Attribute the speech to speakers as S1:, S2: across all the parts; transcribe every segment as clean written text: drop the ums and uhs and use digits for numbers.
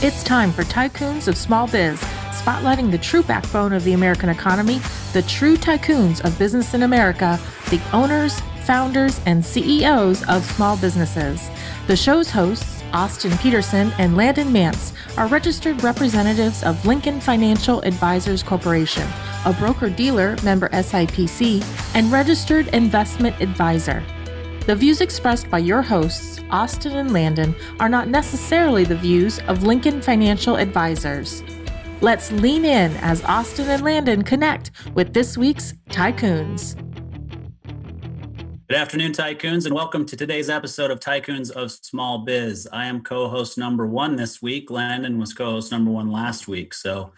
S1: It's time for Tycoons of Small Biz, spotlighting the true backbone of the American economy, the true tycoons of business in America, the owners, founders, and CEOs of small businesses. The show's hosts, Austin Peterson and Landon Mance, are registered representatives of Lincoln Financial Advisors Corporation, a broker-dealer member SIPC, and registered investment advisor. The views expressed by your hosts, Austin and Landon, are not necessarily the views of Lincoln Financial Advisors. Let's lean in as Austin and Landon connect with this week's Tycoons.
S2: Good afternoon, Tycoons, and welcome to today's episode of Tycoons of Small Biz. I am co-host number one this week. Landon was co-host number one last week, so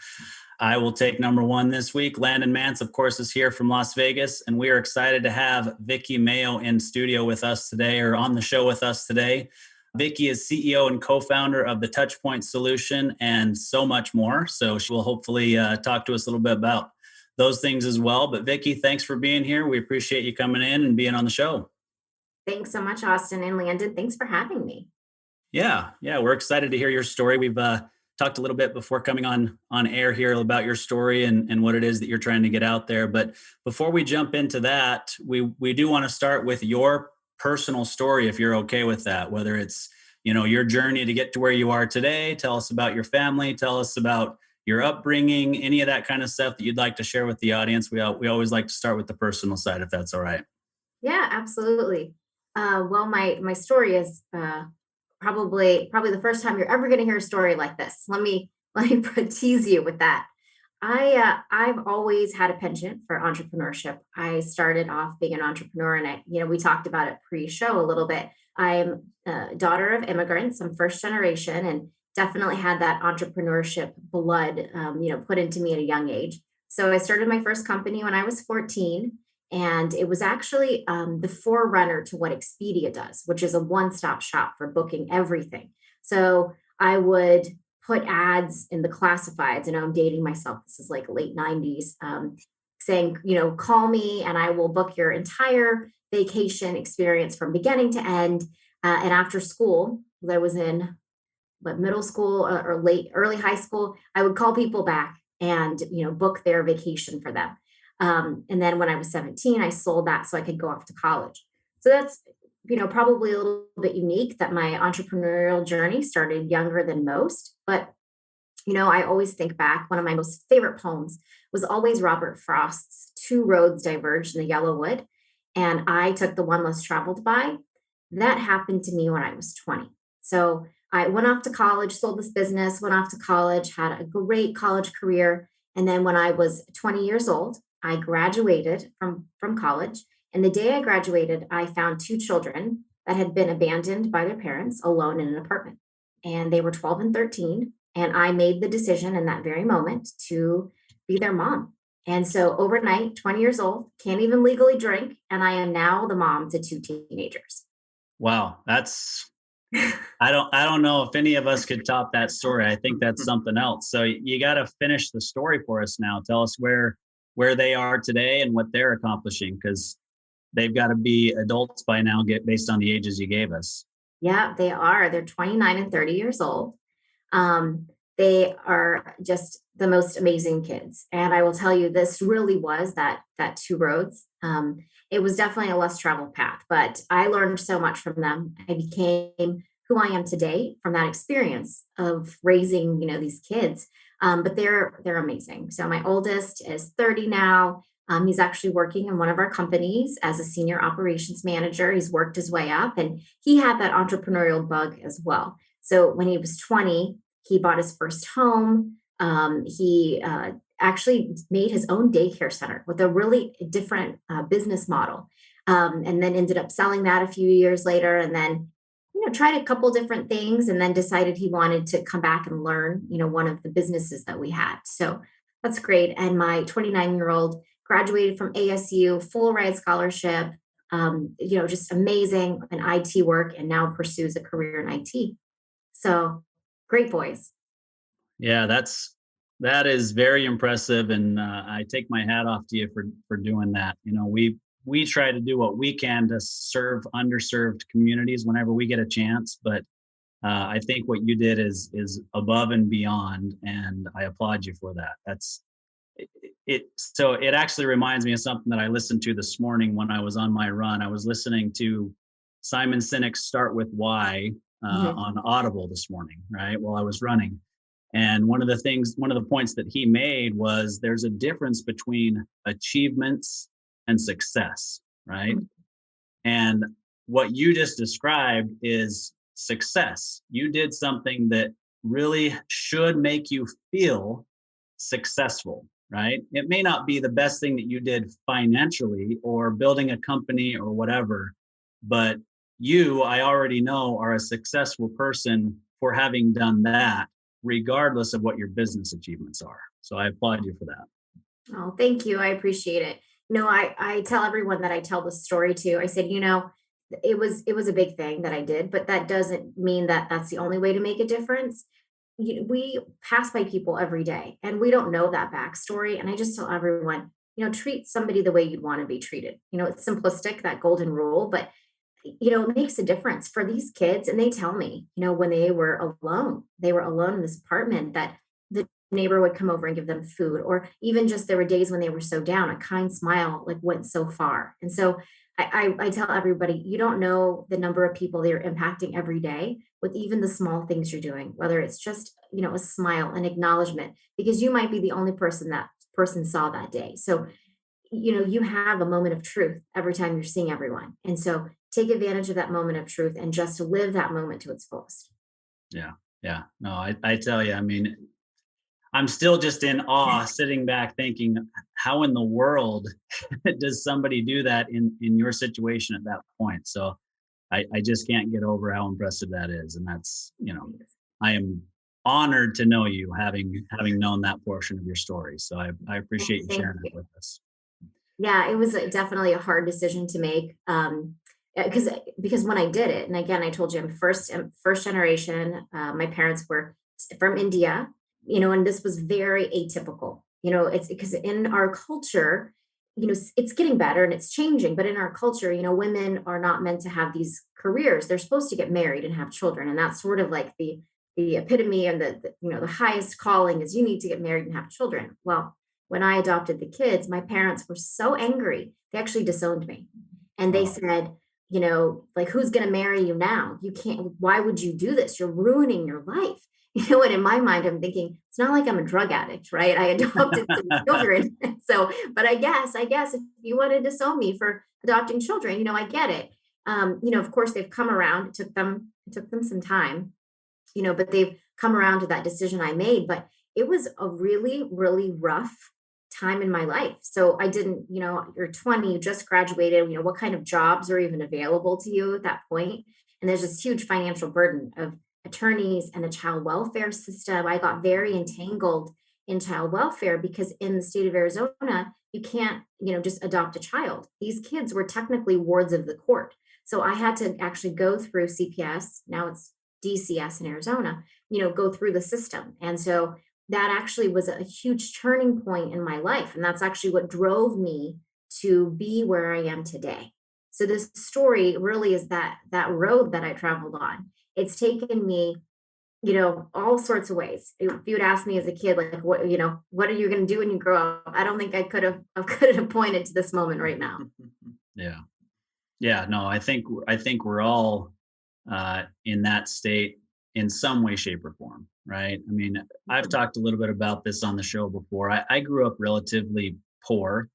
S2: I will take number one this week. Landon Mance, of course, is here from Las Vegas, and we are excited to have Vicki Mayo in studio with us today, or on the show with us today. Vicki is CEO and co-founder of the Touchpoint Solution and so much more. So she will hopefully talk to us a little bit about those things as well. But Vicki, thanks for being here. We appreciate you coming in and being on the show.
S3: Thanks so much, Austin and Landon. Thanks for having me.
S2: Yeah, we're excited to hear your story. We've talked a little bit before coming on air here about your story and what it is that you're trying to get out there. But before we jump into that, we do want to start with your personal story, if you're okay with that, whether it's, your journey to get to where you are today. Tell us about your family. Tell us about your upbringing, any of that kind of stuff that you'd like to share with the audience. We always like to start with the personal side, if that's all right.
S3: Yeah, absolutely. Well, my story is probably the first time you're ever going to hear a story like this. Let me tease you with that. I've always had a penchant for entrepreneurship. I started off being an entrepreneur, and we talked about it pre-show a little bit. I'm a daughter of immigrants. I'm first generation, and definitely had that entrepreneurship blood, put into me at a young age. So I started my first company when I was 14. And it was actually the forerunner to what Expedia does, which is a one-stop shop for booking everything. So I would put ads in the classifieds, and I'm dating myself. This is like late 90s, saying, call me and I will book your entire vacation experience from beginning to end. And after school, I was in middle school or early high school, I would call people back and, book their vacation for them. And then when I was 17, I sold that so I could go off to college. So that's, probably a little bit unique that my entrepreneurial journey started younger than most. But, I always think back, one of my most favorite poems was always Robert Frost's Two Roads Diverged in the Yellow Wood. And I took the one less traveled by. That happened to me when I was 20. So I went off to college, sold this business, went off to college, had a great college career. And then when I was 20 years old, I graduated from college. And the day I graduated, I found two children that had been abandoned by their parents alone in an apartment. And they were 12 and 13. And I made the decision in that very moment to be their mom. And so overnight, 20 years old, can't even legally drink. And I am now the mom to two teenagers.
S2: Wow. I don't know if any of us could top that story. I think that's something else. So you got to finish the story for us now. Tell us where they are today and what they're accomplishing, because they've got to be adults by now, based on the ages you gave us.
S3: Yeah, they are. They're 29 and 30 years old. They are just the most amazing kids. And I will tell you, this really was that two roads. It was definitely a less traveled path, but I learned so much from them. I became who I am today from that experience of raising, these kids. But they're amazing. So my oldest is 30 now. He's actually working in one of our companies as a senior operations manager. He's worked his way up, and he had that entrepreneurial bug as well. So when he was 20, he bought his first home. He actually made his own daycare center with a really different business model, and then ended up selling that a few years later, and then tried a couple different things, and then decided he wanted to come back and learn, one of the businesses that we had. So that's great. And my 29-year-old graduated from ASU, full ride scholarship, just amazing in IT work, and now pursues a career in IT. So great boys.
S2: Yeah, that is very impressive. And I take my hat off to you for doing that. We try to do what we can to serve underserved communities whenever we get a chance, but I think what you did is above and beyond, and I applaud you for that. That's so it actually reminds me of something that I listened to this morning when I was on my run. I was listening to Simon Sinek's Start With Why
S3: Mhm.
S2: on Audible this morning, right? While I was running. And one of the points that he made was there's a difference between achievements and success, right? And what you just described is success. You did something that really should make you feel successful, right? It may not be the best thing that you did financially or building a company or whatever, but you, I already know, are a successful person for having done that, regardless of what your business achievements are. So I applaud you for that.
S3: Oh, thank you. I appreciate it. I tell everyone that I tell the story to. I said, it was a big thing that I did, but that doesn't mean that that's the only way to make a difference. We pass by people every day and we don't know that backstory. And I just tell everyone, treat somebody the way you'd want to be treated. It's simplistic, that golden rule, but it makes a difference for these kids. And they tell me, when they were alone in this apartment, that the neighbor would come over and give them food, or even just there were days when they were so down, a kind smile like went so far. And so I tell everybody, you don't know the number of people that you're impacting every day with even the small things you're doing, whether it's just, a smile, an acknowledgement, because you might be the only person that person saw that day. So you have a moment of truth every time you're seeing everyone. And so take advantage of that moment of truth and just live that moment to its fullest.
S2: Yeah. Yeah. No, I tell you, I mean, I'm still just in awe sitting back thinking, how in the world does somebody do that in your situation at that point? So I just can't get over how impressive that is. And that's, I am honored to know you having known that portion of your story. So I appreciate you
S3: Thank
S2: sharing it
S3: you.
S2: with us.
S3: Yeah, it was definitely a hard decision to make. Because when I did it, and again, I told you I'm first generation. My parents were from India, and this was very atypical. It's because in our culture, it's getting better and it's changing. But in our culture, women are not meant to have these careers. They're supposed to get married and have children, and that's sort of like the epitome and the highest calling is you need to get married and have children. Well, when I adopted the kids, my parents were so angry they actually disowned me, and they
S2: Oh,
S3: said, like, who's going to marry you now? You can't, why would you do this? You're ruining your life. And in my mind, I'm thinking, it's not like I'm a drug addict, right? I adopted some children. So, but I guess if you want to disown me for adopting children, I get it. Of course they've come around. It took them some time, but they've come around to that decision I made. But it was a really, really rough time in my life. So I didn't, you're 20, you just graduated, what kind of jobs are even available to you at that point? And there's this huge financial burden of attorneys and the child welfare system. I got very entangled in child welfare because in the state of Arizona, you can't, just adopt a child. These kids were technically wards of the court. So I had to actually go through CPS. Now it's DCS in Arizona, go through the system. And so that actually was a huge turning point in my life. And that's actually what drove me to be where I am today. So this story really is that road that I traveled on. It's taken me, all sorts of ways. If you would ask me as a kid, like what are you going to do when you grow up? I don't think I could have pointed to this moment right now.
S2: yeah. Yeah. No, I think we're all in that state in some way, shape, or form, right? I mean, I've talked a little bit about this on the show before. I grew up relatively poor.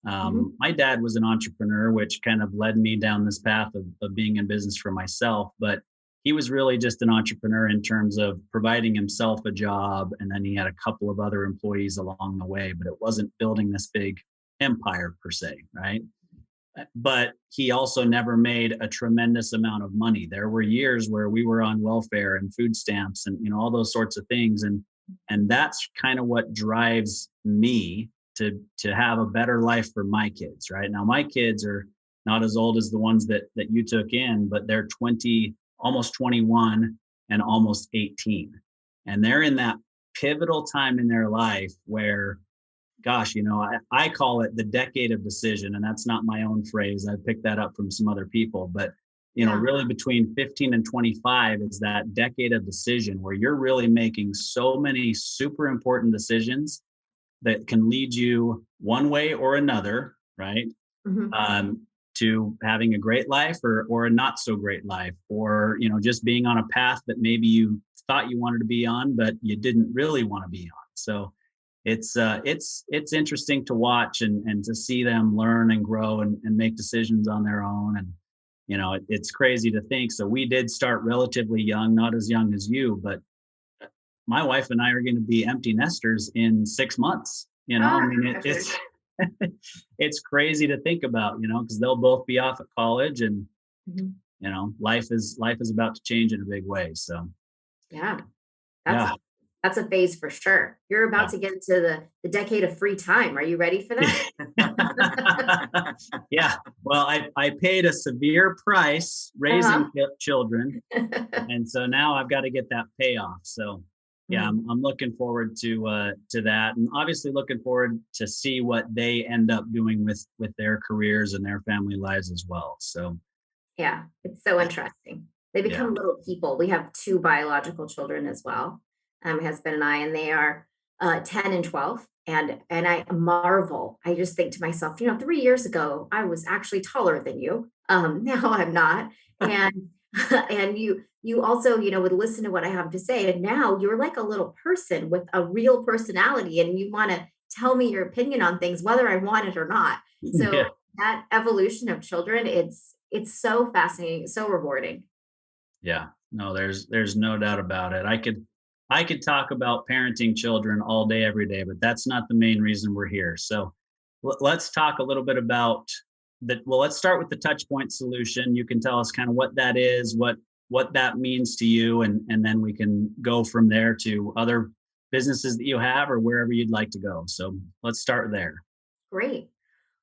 S3: Mhm.
S2: My dad was an entrepreneur, which kind of led me down this path of being in business for myself. But he was really just an entrepreneur in terms of providing himself a job. And then he had a couple of other employees along the way, but it wasn't building this big empire per se, right? But he also never made a tremendous amount of money. There were years where we were on welfare and food stamps and all those sorts of things, and that's kind of what drives me to have a better life for my kids. Right now, my kids are not as old as the ones that you took in, but they're 20, almost 21, and almost 18, and they're in that pivotal time in their life where, gosh, I call it the decade of decision, and that's not my own phrase. I picked that up from some other people, but
S3: Yeah.
S2: really between 15 and 25 is that decade of decision where you're really making so many super important decisions that can lead you one way or another, right?
S3: Mhm.
S2: Um, to having a great life or a not so great life, or just being on a path that maybe you thought you wanted to be on, but you didn't really want to be on. So it's interesting to watch and to see them learn and grow and make decisions on their own. And it's crazy to think. So we did start relatively young, not as young as you, but my wife and I are going to be empty nesters in 6 months. I
S3: Ah,
S2: mean,
S3: congratulations.
S2: it's crazy to think about, because they'll both be off at college, and
S3: Mhm.
S2: life is about to change in a big way. So
S3: Yeah, that's
S2: yeah,
S3: that's a phase for sure. You're about
S2: yeah.
S3: to get into the decade of free time. Are you ready for that?
S2: Yeah. Well, I paid a severe price
S3: Uh-huh.
S2: raising children, and so now I've got to get that payoff. So yeah,
S3: Mhm.
S2: I'm looking forward to that, and obviously looking forward to see what they end up doing with their careers and their family lives as well. So
S3: Yeah, it's so interesting. They
S2: yeah.
S3: become little people. We have 2 biological children as well, my husband and I, and they are, 10 and 12, and I marvel. I just think to myself, 3 years ago, I was actually taller than you. Now I'm not, and and you also, would listen to what I have to say, and now you're like a little person with a real personality, and you wanna tell me your opinion on things whether I want it or not.
S2: Yeah.
S3: So that evolution of children, it's so fascinating, so rewarding.
S2: Yeah, no, there's no doubt about it. I could talk about parenting children all day, every day, but that's not the main reason we're here. So let's talk a little bit about that. Well, let's start with the touch point solution. You can tell us kind of what that is, what that means to you, and then we can go from there to other businesses that you have or wherever you'd like to go. So let's start there.
S3: Great.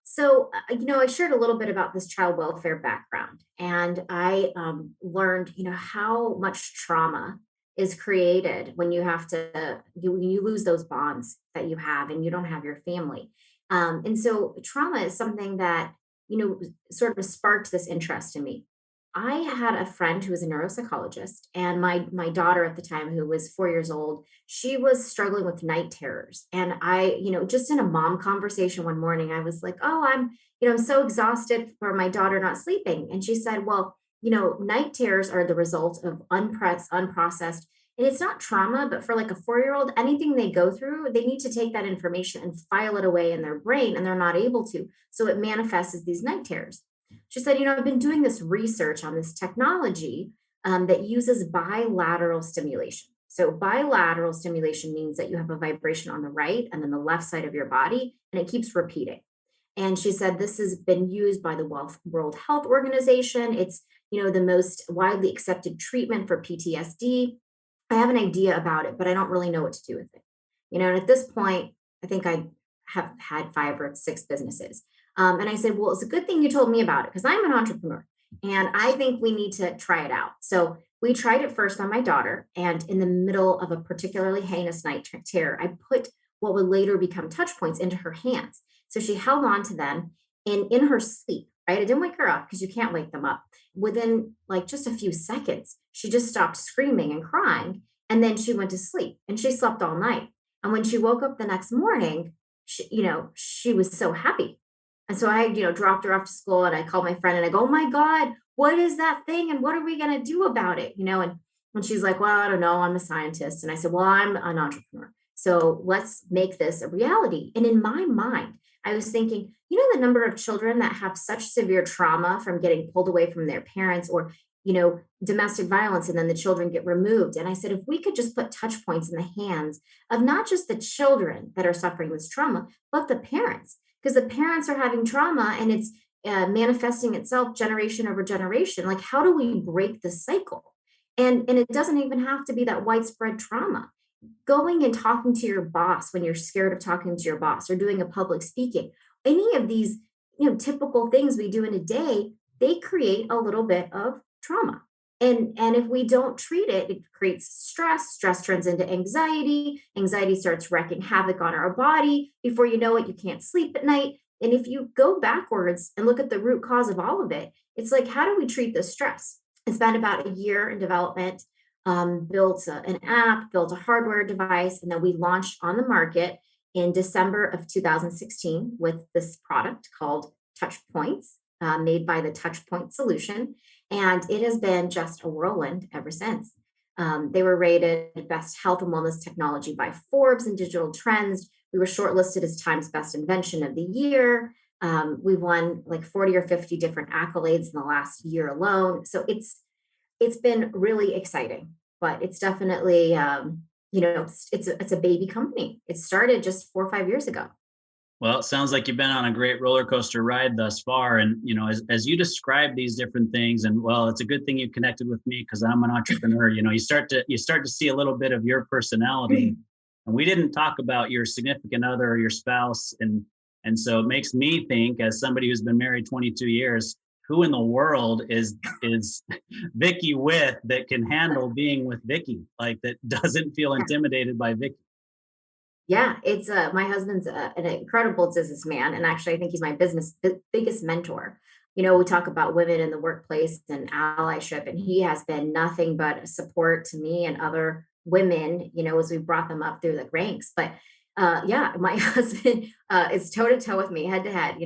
S3: So, I shared a little bit about this child welfare background, and I learned, how much trauma is created when you have to you lose those bonds that you have, and you don't have your family. And so, trauma is something that sort of sparked this interest in me. I had a friend who was a neuropsychologist, and my daughter at the time, who was 4 years old, she was struggling with night terrors. And I, just in a mom conversation one morning, I was like, oh, I'm so exhausted for my daughter not sleeping. And she said, well, night terrors are the result of unprocessed. And it's not trauma, but for like a 4 year old, anything they go through, they need to take that information and file it away in their brain, and they're not able to. So it manifests as these night terrors. She said, I've been doing this research on this technology that uses bilateral stimulation. So, bilateral stimulation means that you have a vibration on the right and then the left side of your body, and it keeps repeating. And she said this has been used by the World Health Organization. It's, the most widely accepted treatment for PTSD. I have an idea about it, but I don't really know what to do with it. And at this point, I think I have had 5 or 6 businesses. And I said, well, it's a good thing you told me about it because I'm an entrepreneur and I think we need to try it out. So we tried it first on my daughter. And in the middle of a particularly heinous night terror, I put what would later become touch points into her hands. So she held on to them, and in her sleep, right? I didn't wake her up because you can't wake them up. Within like just a few seconds, she just stopped screaming and crying. And then she went to sleep and she slept all night. And when she woke up the next morning, she was so happy. And so I, dropped her off to school, and I called my friend and I go, oh my God, what is that thing? And what are we going to do about it? And she's like, well, I don't know. I'm a scientist. And I said, well, I'm an entrepreneur. So let's make this a reality. And in my mind, I was thinking, the number of children that have such severe trauma from getting pulled away from their parents, or, domestic violence, and then the children get removed. And I said, if we could just put touch points in the hands of not just the children that are suffering this trauma, but the parents, because the parents are having trauma and it's manifesting itself generation over generation. Like, how do we break the cycle? And it doesn't even have to be that widespread trauma. Going and talking to your boss when you're scared of talking to your boss, or doing a public speaking, any of these, typical things we do in a day, they create a little bit of trauma. And if we don't treat it, it creates stress turns into anxiety starts wreaking havoc on our body. Before you know it, you can't sleep at night. And if you go backwards and look at the root cause of all of it, it's like, how do we treat this stress? It's been about a year in development, built an app, built a hardware device, and then we launched on the market in December of 2016 with this product called Touch Points, made by the Touch Point Solution. And it has been just a whirlwind ever since. They were rated best health and wellness technology by Forbes and Digital Trends. We were shortlisted as Time's best invention of the year. We've won like 40 or 50 different accolades in the last year alone. So it's been really exciting, but it's definitely it's a baby company. It started just 4 or 5 years ago.
S2: Well, it sounds like you've been on a great roller coaster ride thus far. And, as you describe these different things, and well, it's a good thing you connected with me because I'm an entrepreneur. You start to see a little bit of your personality. And we didn't talk about your significant other or your spouse. And so it makes me think, as somebody who's been married 22 years, who in the world is Vicky with that can handle being with Vicky, like that doesn't feel intimidated by Vicky?
S3: Yeah, it's my husband's an incredible businessman, and actually, I think he's my biggest mentor. We talk about women in the workplace and allyship, and he has been nothing but a support to me and other women. As we brought them up through the ranks. But yeah, my husband is toe to toe with me, head to head.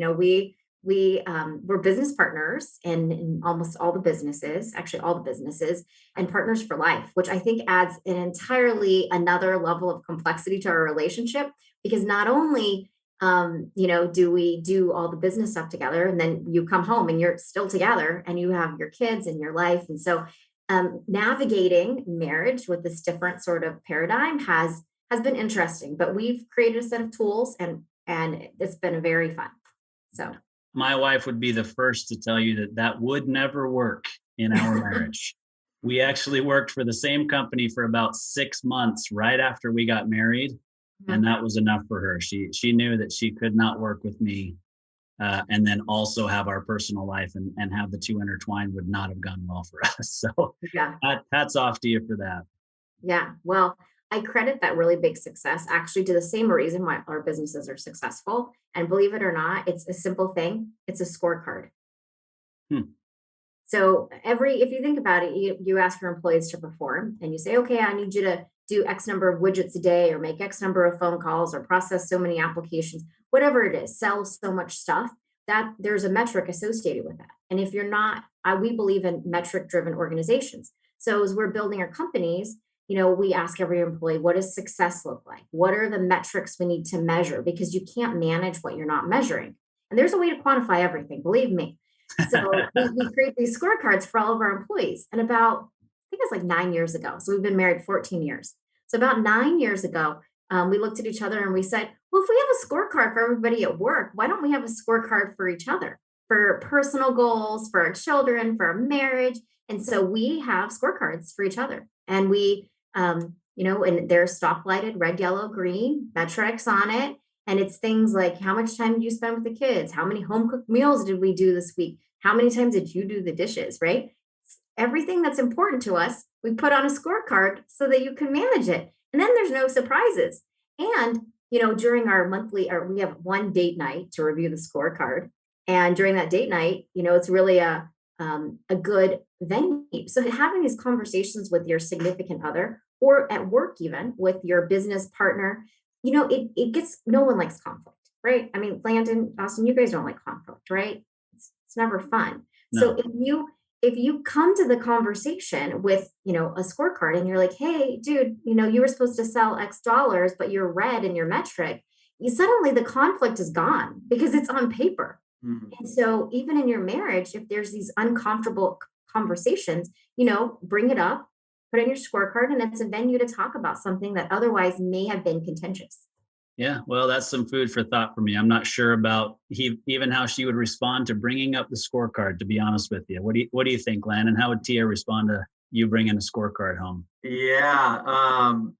S3: We're business partners in almost all the businesses, actually all the businesses, and partners for life, which I think adds an entirely another level of complexity to our relationship. Because not only do we do all the business stuff together, and then you come home and you're still together and you have your kids and your life. And so navigating marriage with this different sort of paradigm has been interesting, but we've created a set of tools, and it's been very fun. So
S2: my wife would be the first to tell you that would never work in our marriage. We actually worked for the same company for about 6 months right after we got married. Mm-hmm. And that was enough for her. She knew that she could not work with me and then also have our personal life and have the two intertwined would not have gone well for us. So yeah, hats off to you for that.
S3: Yeah. Well, I credit that really big success actually to the same reason why our businesses are successful. And believe it or not, it's a simple thing. It's a scorecard. So if you think about it, you ask your employees to perform and you say, okay, I need you to do X number of widgets a day or make X number of phone calls or process so many applications, whatever it is, sell so much stuff, that there's a metric associated with that. And if you're not, we believe in metric driven organizations. So as we're building our companies, we ask every employee, what does success look like? What are the metrics we need to measure? Because you can't manage what you're not measuring. And there's a way to quantify everything, believe me. So we create these scorecards for all of our employees. And I think it's like 9 years ago. So we've been married 14 years. So about 9 years ago, we looked at each other and we said, well, if we have a scorecard for everybody at work, why don't we have a scorecard for each other, for personal goals, for our children, for our marriage? And so we have scorecards for each other. And we and they're stoplighted, red, yellow, green, metrics on it. And it's things like, how much time do you spend with the kids? How many home cooked meals did we do this week? How many times did you do the dishes, right? Everything that's important to us, we put on a scorecard so that you can manage it. And then there's no surprises. And, during our we have one date night to review the scorecard. And during that date night, it's really a good venue. So having these conversations with your significant other or at work, even with your business partner, it gets, no one likes conflict, right? I mean, Landon, Austin, you guys don't like conflict, right? It's never fun. No. So if you come to the conversation with, a scorecard and you're like, hey, dude, you were supposed to sell X dollars, but you're red in your metric, suddenly the conflict is gone because it's on paper. Mm-hmm. And so even in your marriage, if there's these uncomfortable conversations, bring it up, put it in your scorecard, and it's a venue to talk about something that otherwise may have been contentious.
S2: Yeah, well, that's some food for thought for me. I'm not sure about even how she would respond to bringing up the scorecard, to be honest with you. What do you think, Landon? How would Tia respond to you bringing a scorecard home?
S4: Yeah, I'm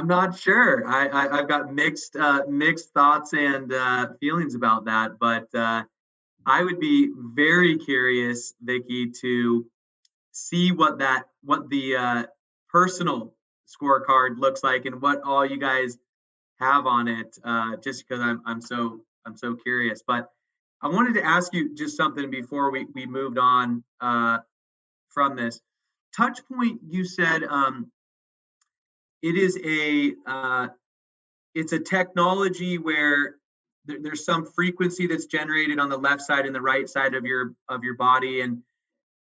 S4: not sure. I've got mixed thoughts and feelings about that, but I would be very curious, Vicky, to see what the personal scorecard looks like and what all you guys have on it. Just because I'm so curious. But I wanted to ask you just something before we moved on from this. Touch point, you said it is it's a technology where there's some frequency that's generated on the left side and the right side of your body, and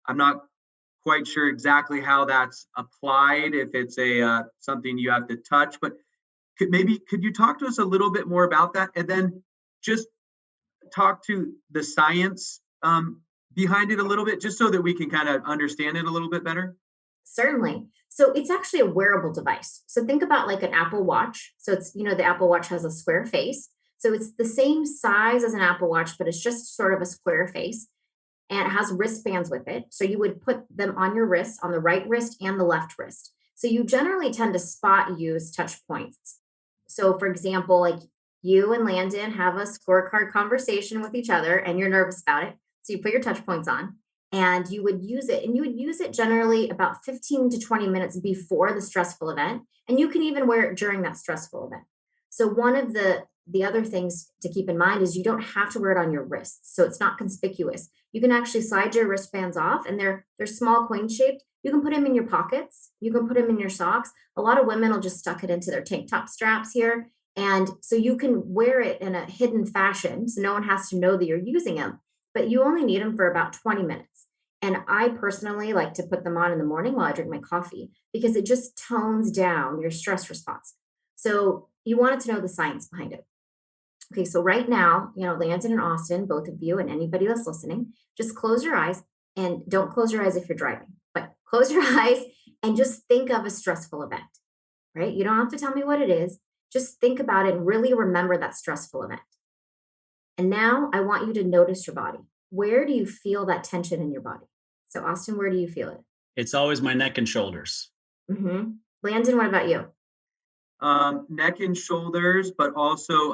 S4: I'm not quite sure exactly how that's applied, if it's a something you have to touch, but could you talk to us a little bit more about that, and then just talk to the science behind it a little bit, just so that we can kind of understand it a little bit better?
S3: Certainly. So it's actually a wearable device. So think about like an Apple Watch. So it's, the Apple Watch has a square face. So it's the same size as an Apple Watch, but it's just sort of a square face, and it has wristbands with it. So you would put them on your wrist, on the right wrist and the left wrist. So you generally tend to spot use touch points. So for example, like you and Landon have a scorecard conversation with each other and you're nervous about it. So you put your touch points on and you would use it, and you would use it generally about 15 to 20 minutes before the stressful event. And you can even wear it during that stressful event. So one of the other things to keep in mind is you don't have to wear it on your wrists. So it's not conspicuous. You can actually slide your wristbands off, and they're small coin shaped. You can put them in your pockets. You can put them in your socks. A lot of women will just stuck it into their tank top straps here. And so you can wear it in a hidden fashion. So no one has to know that you're using them, but you only need them for about 20 minutes. And I personally like to put them on in the morning while I drink my coffee, because it just tones down your stress response. So you wanted to know the science behind it. Okay, so right now, Landon and Austin, both of you and anybody that's listening, just close your eyes, and don't close your eyes if you're driving, but close your eyes and just think of a stressful event, right? You don't have to tell me what it is. Just think about it and really remember that stressful event. And now I want you to notice your body. Where do you feel that tension in your body? So Austin, where do you feel it?
S2: It's always my neck and shoulders.
S3: Mm-hmm. Landon, what about you?
S4: Neck and shoulders, but also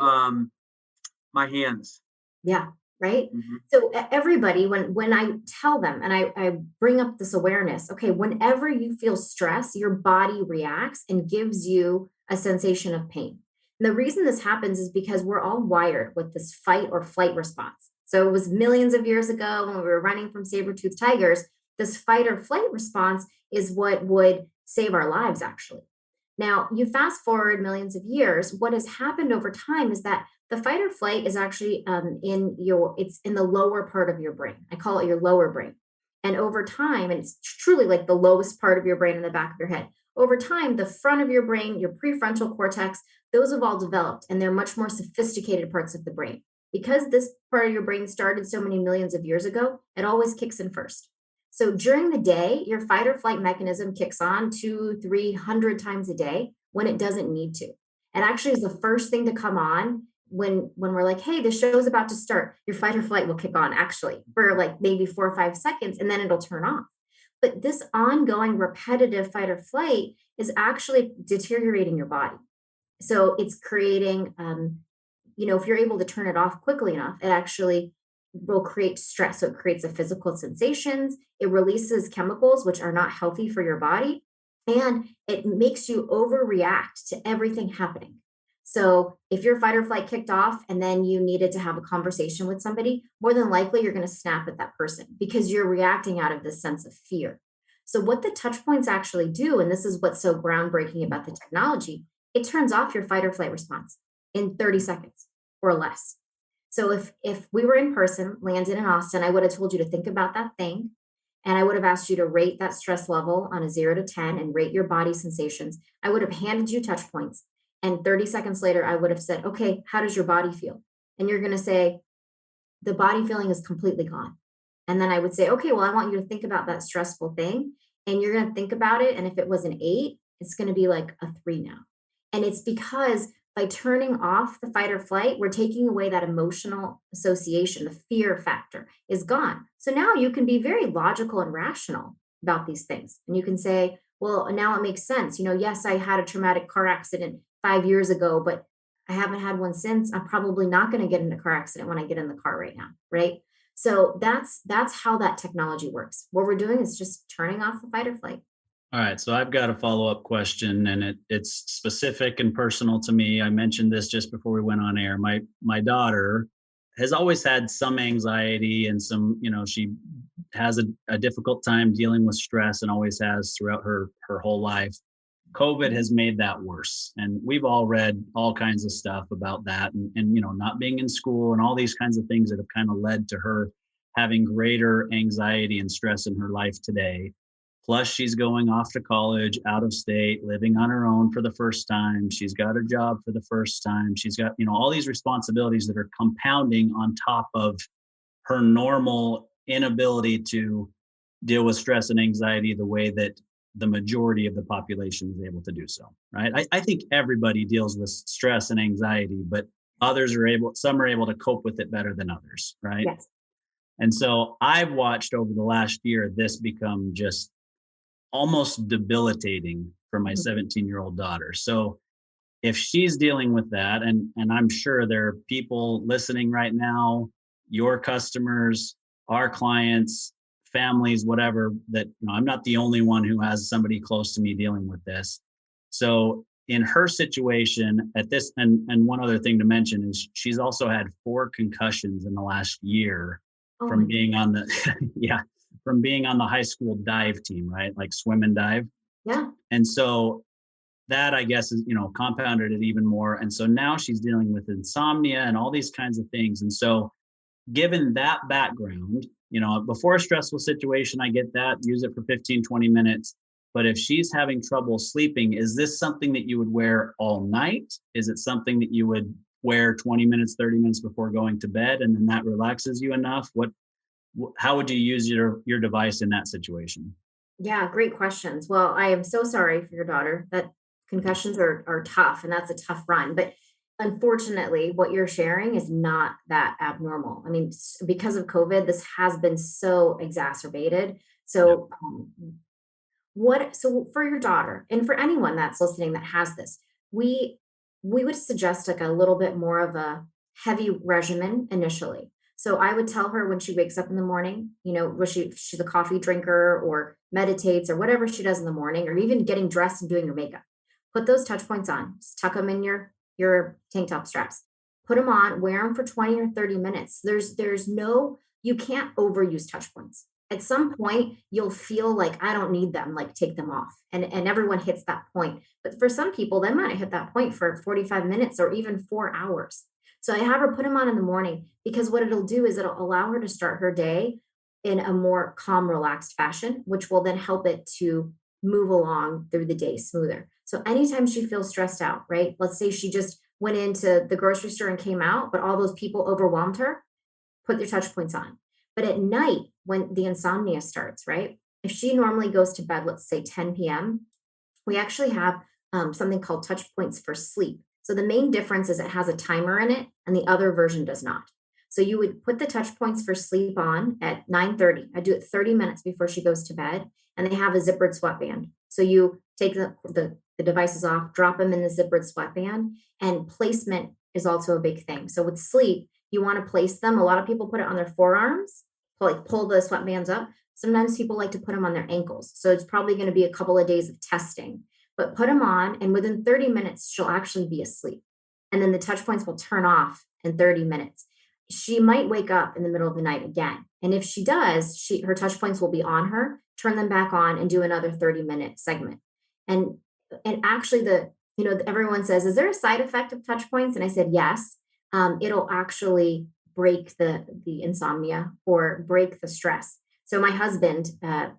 S4: my hands.
S3: Yeah, right.
S4: Mm-hmm.
S3: So everybody, when I tell them and I bring up this awareness, okay, whenever you feel stress, your body reacts and gives you a sensation of pain. And the reason this happens is because we're all wired with this fight or flight response. So it was millions of years ago when we were running from saber-toothed tigers. This fight or flight response is what would save our lives, actually. Now, you fast forward millions of years, what has happened over time is that the fight or flight is actually it's in the lower part of your brain. I call it your lower brain. And over time, and it's truly like the lowest part of your brain in the back of your head. Over time, the front of your brain, your prefrontal cortex, those have all developed, and they're much more sophisticated parts of the brain. Because this part of your brain started so many millions of years ago, it always kicks in first. So during the day, your fight or flight mechanism kicks on 200-300 times a day when it doesn't need to. It actually is the first thing to come on when we're like, hey, the show's about to start. Your fight or flight will kick on actually for like maybe 4 or 5 seconds, and then it'll turn off. But this ongoing repetitive fight or flight is actually deteriorating your body. So it's creating, if you're able to turn it off quickly enough, it actually will create stress. So it creates the physical sensations. It releases chemicals, which are not healthy for your body. And it makes you overreact to everything happening. So if your fight or flight kicked off and then you needed to have a conversation with somebody, more than likely you're going to snap at that person because you're reacting out of this sense of fear. So what the touch points actually do, and this is what's so groundbreaking about the technology, it turns off your fight or flight response in 30 seconds or less. So if we were in person, Landon and Austin, I would have told you to think about that thing. And I would have asked you to rate that stress level on a 0 to 10 and rate your body sensations. I would have handed you touch points. And 30 seconds later, I would have said, okay, how does your body feel? And you're going to say, the body feeling is completely gone. And then I would say, okay, well, I want you to think about that stressful thing. And you're going to think about it. And if it was an 8, it's going to be like a 3 now. And it's because by turning off the fight or flight, we're taking away that emotional association. The fear factor is gone. So now you can be very logical and rational about these things. And you can say, well, now it makes sense. Yes, I had a traumatic car accident 5 years ago, but I haven't had one since. I'm probably not going to get in a car accident when I get in the car right now, right? So that's how that technology works. What we're doing is just turning off the fight or flight.
S2: All right, so I've got a follow-up question, and it's specific and personal to me. I mentioned this just before we went on air. My daughter has always had some anxiety and some, she has a difficult time dealing with stress and always has throughout her whole life. COVID has made that worse. And we've all read all kinds of stuff about that and not being in school and all these kinds of things that have kind of led to her having greater anxiety and stress in her life today. Plus, she's going off to college, out of state, living on her own for the first time. She's got a job for the first time. She's got, all these responsibilities that are compounding on top of her normal inability to deal with stress and anxiety the way that the majority of the population is able to do so, right? I think everybody deals with stress and anxiety, but some are able to cope with it better than others, right?
S3: Yes.
S2: And so I've watched over the last year this become just almost debilitating for my 17-year-old daughter. So if she's dealing with that, and I'm sure there are people listening right now, your customers, our clients, families, whatever, that I'm not the only one who has somebody close to me dealing with this. So in her situation at this, and one other thing to mention is she's also had 4 concussions in the last year from being on the from being on the high school dive team, right? Like swim and dive.
S3: Yeah.
S2: And so that, I guess, is, compounded it even more. And so now she's dealing with insomnia and all these kinds of things. And so given that background, before a stressful situation, I get that, use it for 15, 20 minutes. But if she's having trouble sleeping, is this something that you would wear all night? Is it something that you would wear 20 minutes, 30 minutes before going to bed, and then that relaxes you enough? How would you use your device in that situation?
S3: Yeah, great questions. Well, I am so sorry for your daughter. That concussions are tough, and that's a tough run. But unfortunately, what you're sharing is not that abnormal. I mean, because of COVID, this has been so exacerbated. So, so for your daughter and for anyone that's listening that has this, we would suggest like a little bit more of a heavy regimen initially. So I would tell her when she wakes up in the morning, where she's a coffee drinker or meditates or whatever she does in the morning, or even getting dressed and doing your makeup. Put those touch points on. Just tuck them in your tank top straps. Put them on, wear them for 20 or 30 minutes. You can't overuse touch points. At some point, you'll feel like I don't need them, like take them off. And everyone hits that point. But for some people, they might hit that point for 45 minutes or even 4 hours. So I have her put them on in the morning because what it'll do is it'll allow her to start her day in a more calm, relaxed fashion, which will then help it to move along through the day smoother. So anytime she feels stressed out, right? Let's say she just went into the grocery store and came out, but all those people overwhelmed her, put your touch points on. But at night, when the insomnia starts, right? If she normally goes to bed, let's say 10 p.m., we actually have something called touch points for sleep. So the main difference is it has a timer in it and the other version does not. So you would put the touch points for sleep on at 9:30. I do it 30 minutes before she goes to bed, and they have a zippered sweatband. So you take the devices off, drop them in the zippered sweatband, and placement is also a big thing. So with sleep, you want to place them. A lot of people put it on their forearms, pull the sweatbands up. Sometimes people like to put them on their ankles. So it's probably going to be a couple of days of testing, but put them on, and within 30 minutes, she'll actually be asleep. And then the touch points will turn off in 30 minutes. She might wake up in the middle of the night again. And if she does, her touch points will be on her, turn them back on and do another 30-minute segment. And actually everyone says, is there a side effect of touch points? And I said, yes, it'll actually break the insomnia or break the stress. So my husband,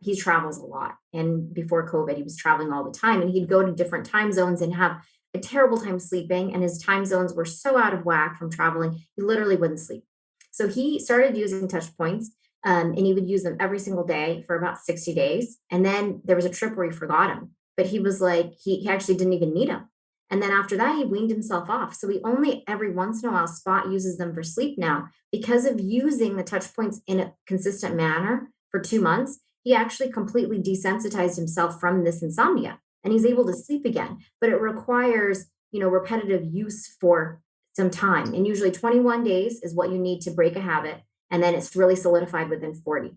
S3: he travels a lot. And before COVID, he was traveling all the time, and he'd go to different time zones and have a terrible time sleeping. And his time zones were so out of whack from traveling, he literally wouldn't sleep. So he started using touch points, and he would use them every single day for about 60 days. And then there was a trip where he forgot them, but he was like, he actually didn't even need them. And then after that, he weaned himself off. So he only every once in a while spot uses them for sleep now. Because of using the touch points in a consistent manner for 2 months, he actually completely desensitized himself from this insomnia, and he's able to sleep again. But it requires, repetitive use for some time. And usually 21 days is what you need to break a habit. And then it's really solidified within 40.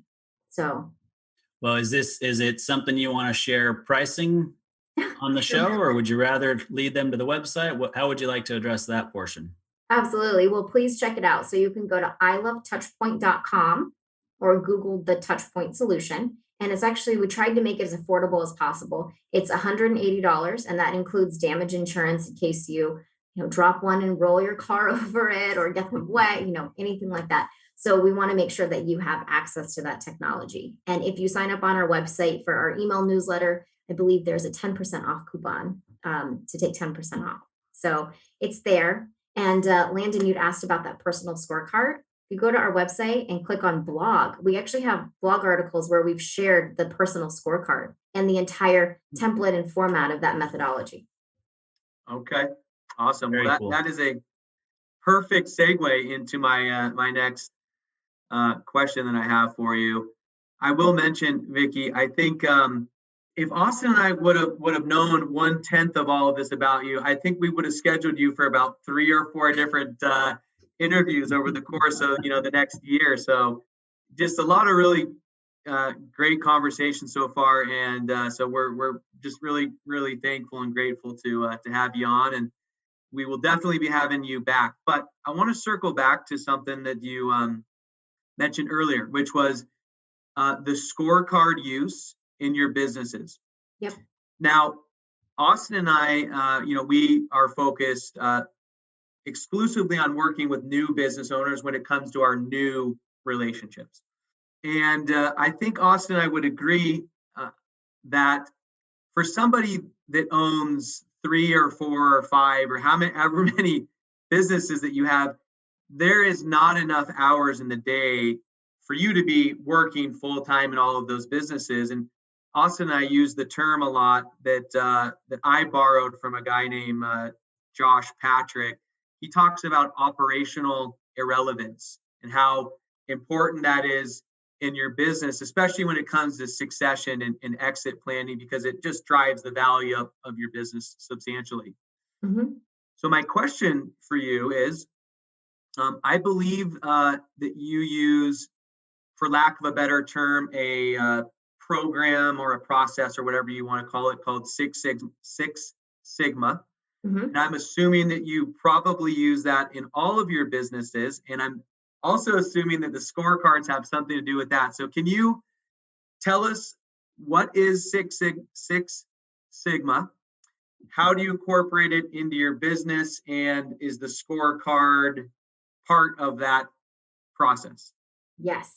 S3: So.
S2: Well, is it something you want to share pricing on the show, or would you rather lead them to the website? How would you like to address that portion?
S3: Absolutely. Well, please check it out. So you can go to ilovetouchpoint.com or Google the Touchpoint solution. And it's actually, we tried to make it as affordable as possible. It's $180, and that includes damage insurance in case you drop one and roll your car over it or get them wet, anything like that. So we want to make sure that you have access to that technology. And if you sign up on our website for our email newsletter, I believe there's a 10% off coupon to take 10% off. So it's there. And Landon, you'd asked about that personal scorecard. If you go to our website and click on blog, we actually have blog articles where we've shared the personal scorecard and the entire template and format of that methodology.
S4: Okay, awesome.
S2: Very
S4: Well,
S2: cool.
S4: that is a perfect segue into my my next question that I have for you. I will mention, Vicky, I think if Austin and I would have known 1/10 of all of this about you, I think we would have scheduled you for about 3 or 4 different interviews over the course of the next year. So just a lot of really great conversation so far, and so we're just really thankful and grateful to have you on, and we will definitely be having you back. But I want to circle back to something that you mentioned earlier, which was the scorecard use in your businesses.
S3: Yep.
S4: Now, Austin and I, we are focused exclusively on working with new business owners when it comes to our new relationships. And I think Austin and I would agree that for somebody that owns 3 or 4 or 5 or however many businesses that you have, there is not enough hours in the day for you to be working full time in all of those businesses. And Austin and I use the term a lot that I borrowed from a guy named Josh Patrick. He talks about operational irrelevance and how important that is in your business, especially when it comes to succession and exit planning, because it just drives the value of your business substantially.
S3: Mm-hmm.
S4: So my question for you is, I believe that you use, for lack of a better term, a program or a process or whatever you want to call it, called Six Sigma.
S3: Mm-hmm.
S4: And I'm assuming that you probably use that in all of your businesses. And I'm also assuming that the scorecards have something to do with that. So can you tell us, what is Six Sigma? How do you incorporate it into your business? And is the scorecard part of that process?
S3: Yes.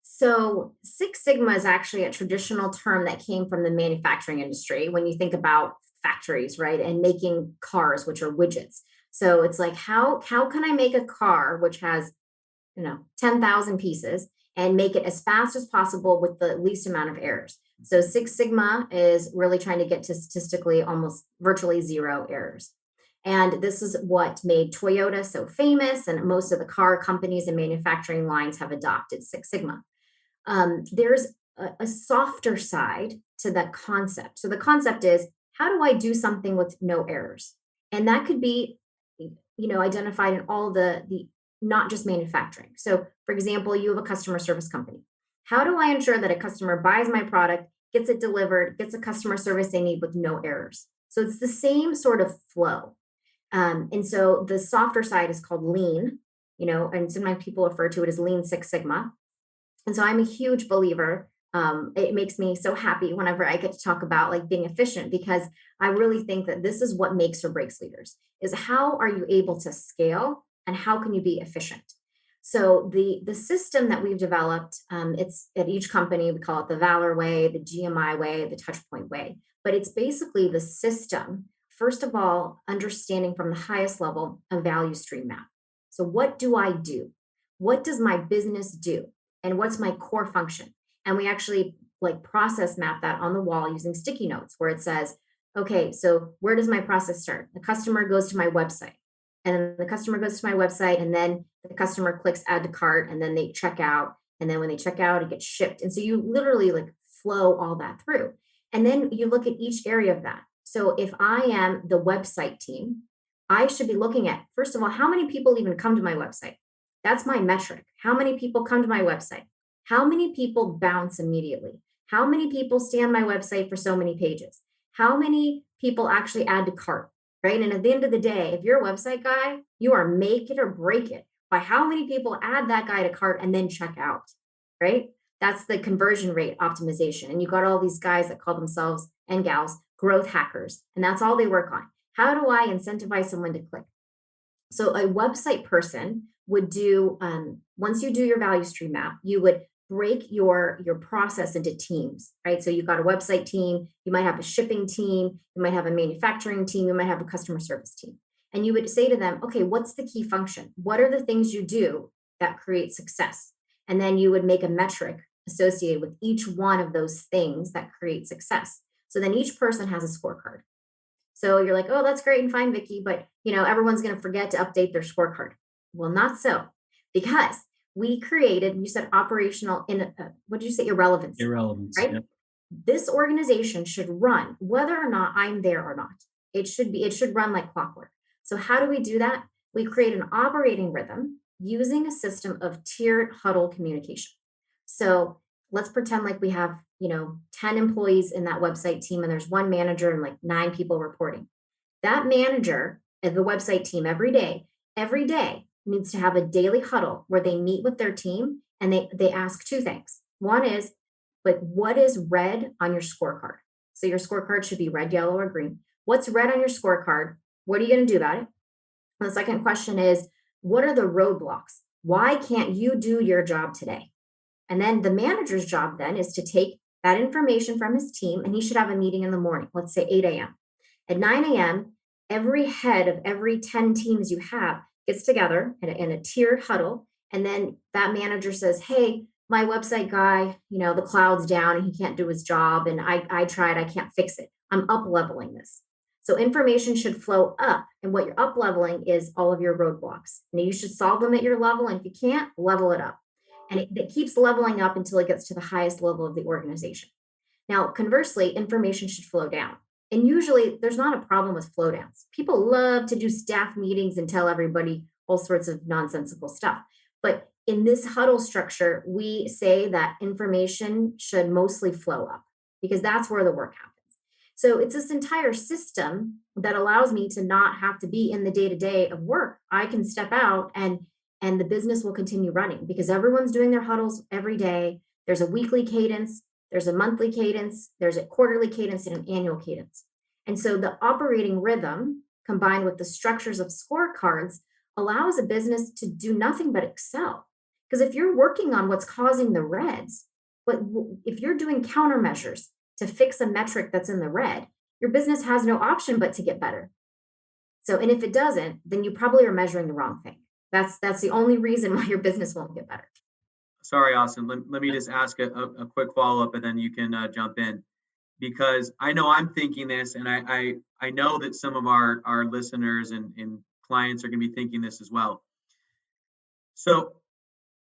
S3: So Six Sigma is actually a traditional term that came from the manufacturing industry. When you think about factories, right, and making cars, which are widgets. So it's like, how can I make a car which has 10,000 pieces and make it as fast as possible with the least amount of errors? So Six Sigma is really trying to get to statistically almost virtually 0 errors. And this is what made Toyota so famous, and most of the car companies and manufacturing lines have adopted Six Sigma. There's a softer side to that concept. So the concept is, how do I do something with no errors? And that could be, identified in all the not just manufacturing. So for example, you have a customer service company. How do I ensure that a customer buys my product, gets it delivered, gets the customer service they need with no errors? So it's the same sort of flow. And so the softer side is called lean, and sometimes people refer to it as Lean Six Sigma. And so I'm a huge believer. It makes me so happy whenever I get to talk about like being efficient, because I really think that this is what makes or breaks leaders, is how are you able to scale and how can you be efficient? So the system that we've developed, it's at each company, we call it the Valor Way, the GMI Way, the Touchpoint Way, but it's basically the system. First of all, understanding from the highest level a value stream map. So what do I do? What does my business do? And what's my core function? And we actually process map that on the wall using sticky notes, where it says, okay, so where does my process start? The customer goes to my website, and then the customer goes to my website, and then the customer clicks add to cart, and then they check out. And then when they check out, it gets shipped. And so you literally flow all that through. And then you look at each area of that. So if I am the website team, I should be looking at, first of all, how many people even come to my website? That's my metric. How many people come to my website? How many people bounce immediately? How many people stay on my website for so many pages? How many people actually add to cart? right? And at the end of the day, if you're a website guy, you are make it or break it by how many people add that guy to cart and then check out, right? That's the conversion rate optimization. And you got all these guys that call themselves and gals growth hackers, and that's all they work on. How do I incentivize someone to click? So a website person would do, once you do your value stream map, you would break your process into teams, right? So you've got a website team, you might have a shipping team, you might have a manufacturing team, you might have a customer service team. And you would say to them, okay, what's the key function? What are the things you do that create success? And then you would make a metric associated with each one of those things that create success. So then each person has a scorecard. So you're like, oh, that's great and fine, Vicky, but everyone's going to forget to update their scorecard. Well, not so, because we created, you said operational what did you say? Irrelevance.
S2: Irrelevance,
S3: right?
S2: Yep.
S3: This organization should run whether or not I'm there or not. It should run like clockwork. So how do we do that? We create an operating rhythm using a system of tiered huddle communication. So let's pretend like we have 10 employees in that website team, and there's one manager and like 9 people reporting. That manager of the website team every day needs to have a daily huddle where they meet with their team and they ask 2 things. One is, like, what is red on your scorecard? So your scorecard should be red, yellow, or green. What's red on your scorecard? What are you going to do about it? And the second question is, what are the roadblocks? Why can't you do your job today? And then the manager's job then is to take that information from his team, and he should have a meeting in the morning, let's say 8 a.m. At 9 a.m., every head of every 10 teams you have gets together in a tiered huddle. And then that manager says, hey, my website guy, the cloud's down and he can't do his job. And I tried, I can't fix it. I'm up leveling this. So information should flow up. And what you're up leveling is all of your roadblocks. And you should solve them at your level. And if you can't, level it up. And it keeps leveling up until it gets to the highest level of the organization. Now, conversely, information should flow down. And usually there's not a problem with flow downs. People love to do staff meetings and tell everybody all sorts of nonsensical stuff. But in this huddle structure, we say that information should mostly flow up because that's where the work happens. So it's this entire system that allows me to not have to be in the day-to-day of work. I can step out and the business will continue running because everyone's doing their huddles every day. There's a weekly cadence, there's a monthly cadence, there's a quarterly cadence, and an annual cadence. And so the operating rhythm combined with the structures of scorecards allows a business to do nothing but excel. Because if you're working on what's causing the reds, but if you're doing countermeasures to fix a metric that's in the red, your business has no option but to get better. So, and if it doesn't, then you probably are measuring the wrong thing. That's the only reason why your business won't get better.
S4: Sorry, Austin. Let me just ask a quick follow-up and then you can jump in. Because I know I'm thinking this, and I know that some of our listeners and clients are going to be thinking this as well. So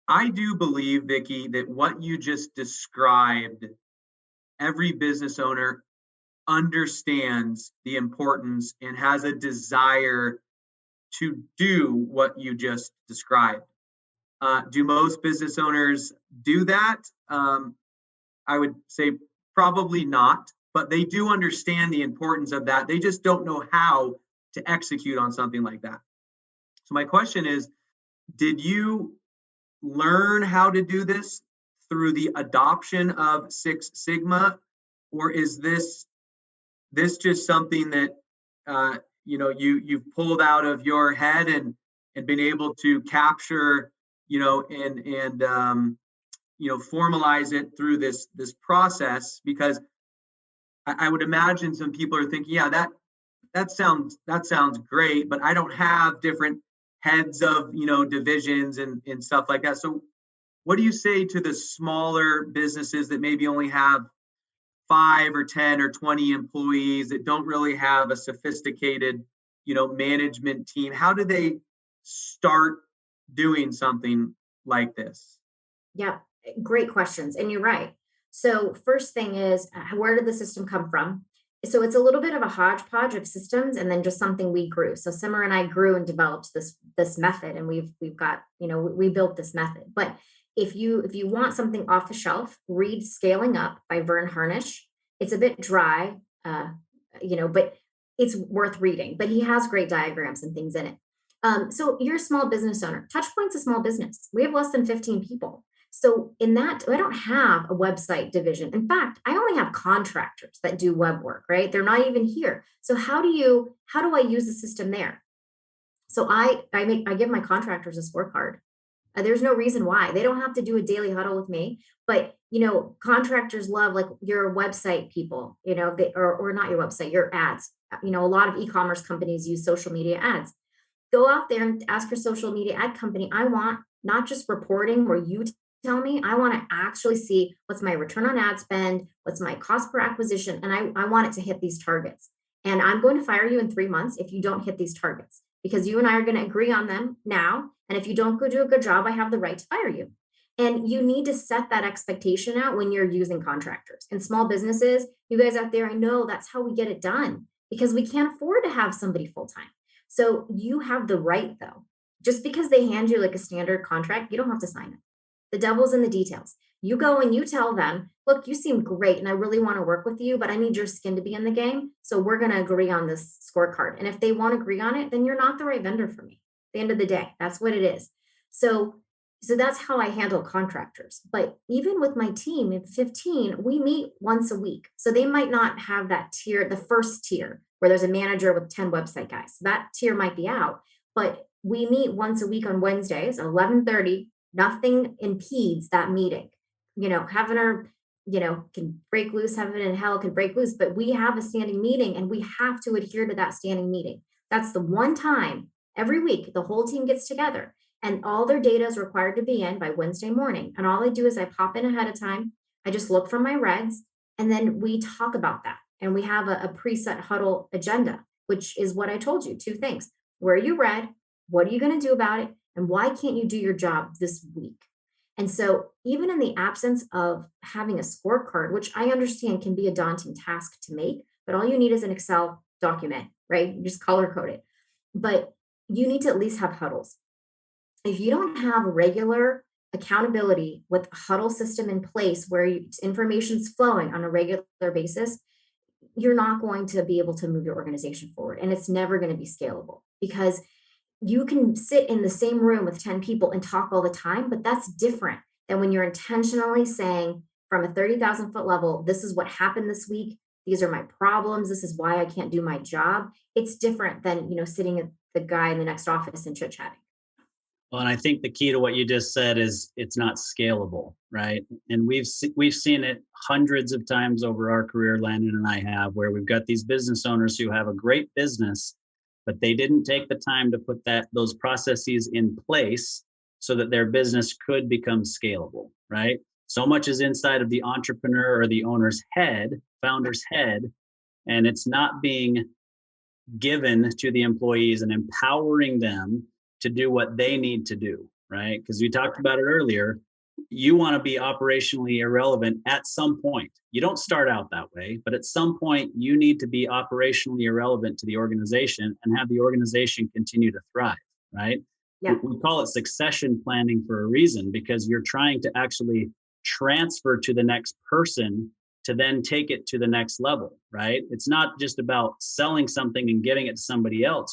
S4: I do believe, Vicky, that what you just described, every business owner understands the importance and has a desire to do what you just described. Do most business owners do that? I would say probably not, but they do understand the importance of that. They just don't know how to execute on something like that. So my question is, did you learn how to do this through the adoption of Six Sigma, or is this just something that you've pulled out of your head and been able to capture, and formalize it through this process? Because I would imagine some people are thinking, yeah, that sounds great, but I don't have different heads of divisions and stuff like that. So what do you say to the smaller businesses that maybe only have 5 or 10 or 20 employees that don't really have a sophisticated management team? How do they start doing something like this?
S3: Yeah, great questions. And you're right. So first thing is, where did the system come from? So it's a little bit of a hodgepodge of systems and then just something we grew. So Simmer and I grew and developed this method, and we've got, we built this method. But if you want something off the shelf, read Scaling Up by Vern Harnish. It's a bit dry, but it's worth reading, but he has great diagrams and things in it. So you're a small business owner. Touchpoint's a small business. We have less than 15 people. So in that, I don't have a website division. In fact, I only have contractors that do web work, right? They're not even here. So how do I use the system there? So I give my contractors a scorecard. There's no reason why they don't have to do a daily huddle with me, but contractors love like your website people, or not your website, your ads. A lot of e-commerce companies use social media ads. Go out there and ask your social media ad company. I want not just reporting where you tell me, I want to actually see what's my return on ad spend, what's my cost per acquisition, and I want it to hit these targets. And I'm going to fire you in 3 months if you don't hit these targets, because you and I are going to agree on them now. And if you don't go do a good job, I have the right to fire you. And you need to set that expectation out when you're using contractors. And small businesses, you guys out there, I know that's how we get it done, because we can't afford to have somebody full time. So you have the right, though. Just because they hand you like a standard contract, you don't have to sign it. The devil's in the details. You go and you tell them, look, you seem great and I really want to work with you, but I need your skin to be in the game. So we're going to agree on this scorecard. And if they won't agree on it, then you're not the right vendor for me. At the end of the day, that's what it is. So that's how I handle contractors. But even with my team of 15, we meet once a week. So they might not have that tier, the first tier, where there's a manager with 10 website guys. So that tier might be out. But we meet once a week on Wednesdays at 11:30. Nothing impedes that meeting. Heaven or, can break loose, heaven and hell can break loose, but we have a standing meeting and we have to adhere to that standing meeting. That's the one time every week the whole team gets together and all their data is required to be in by Wednesday morning. And all I do is I pop in ahead of time. I just look for my reds and then we talk about that. And we have a preset huddle agenda, which is what I told you, 2 things. Where are you red? What are you going to do about it? And why can't you do your job this week? And so even in the absence of having a scorecard, which I understand can be a daunting task to make, but all you need is an Excel document, right? You just color code it. But you need to at least have huddles. If you don't have regular accountability with a huddle system in place where information's flowing on a regular basis, you're not going to be able to move your organization forward. And it's never going to be scalable, because you can sit in the same room with 10 people and talk all the time, but that's different than when you're intentionally saying from a 30,000 foot level, this is what happened this week. These are my problems. This is why I can't do my job. It's different than, sitting at the guy in the next office and chit chatting.
S2: Well, and I think the key to what you just said is it's not scalable, right? And we've seen it hundreds of times over our career, Landon and I have, where we've got these business owners who have a great business, but they didn't take the time to put those processes in place so that their business could become scalable, right? So much is inside of the entrepreneur or the owner's head, founder's head, and it's not being given to the employees and empowering them to do what they need to do, right? Because we talked about it earlier. You want to be operationally irrelevant at some point. You don't start out that way, but at some point you need to be operationally irrelevant to the organization and have the organization continue to thrive, right?
S3: Yeah.
S2: We call it succession planning for a reason, because you're trying to actually transfer to the next person to then take it to the next level, right? It's not just about selling something and giving it to somebody else.